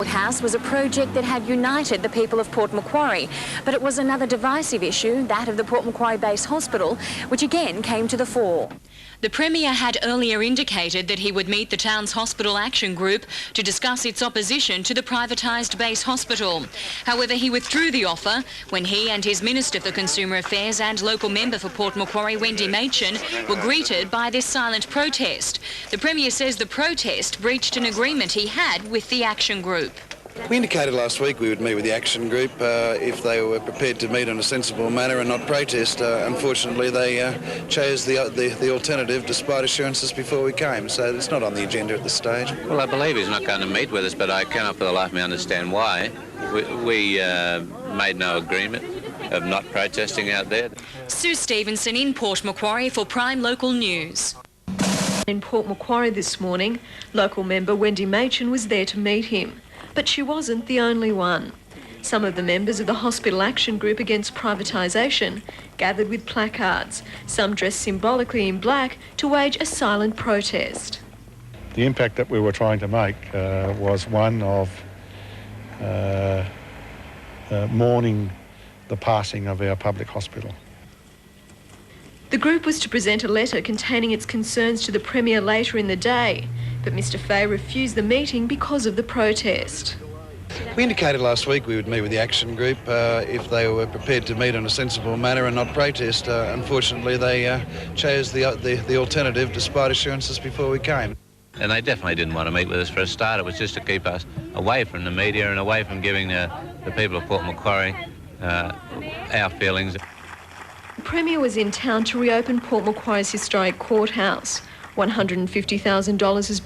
House was a project that had united the people of Port Macquarie, but it was another divisive issue, that of the Port Macquarie Base Hospital, which again came to the fore. The Premier had earlier indicated that he would meet the town's hospital action group to discuss its opposition to the privatised base hospital. However, he withdrew the offer when he and his Minister for Consumer Affairs and local member for Port Macquarie, Wendy Machin, were greeted by this silent protest. The Premier says the protest breached an agreement he had with the action group. We indicated last week we would meet with the action group if they were prepared to meet in a sensible manner and not protest. Unfortunately, they chose the alternative despite assurances before we came, so it's not on the agenda at this stage. Well, I believe he's not going to meet with us, but I cannot for the life of me understand why. We made no agreement of not protesting out there. Sue Stevenson in Port Macquarie for Prime Local News. In Port Macquarie this morning, local member Wendy Machin was there to meet him. But she wasn't the only one. Some of the members of the Hospital Action Group against privatisation gathered with placards, some dressed symbolically in black to wage a silent protest. The impact that we were trying to make was one of mourning the passing of our public hospital. The group was to present a letter containing its concerns to the Premier later in the day, but Mr Fahey refused the meeting because of the protest. We indicated last week we would meet with the action group if they were prepared to meet in a sensible manner and not protest. Unfortunately, they chose the alternative despite assurances before we came. And they definitely didn't want to meet with us for a start. It was just to keep us away from the media and away from giving the people of Port Macquarie our feelings. The Premier was in town to reopen Port Macquarie's historic courthouse. $150,000 has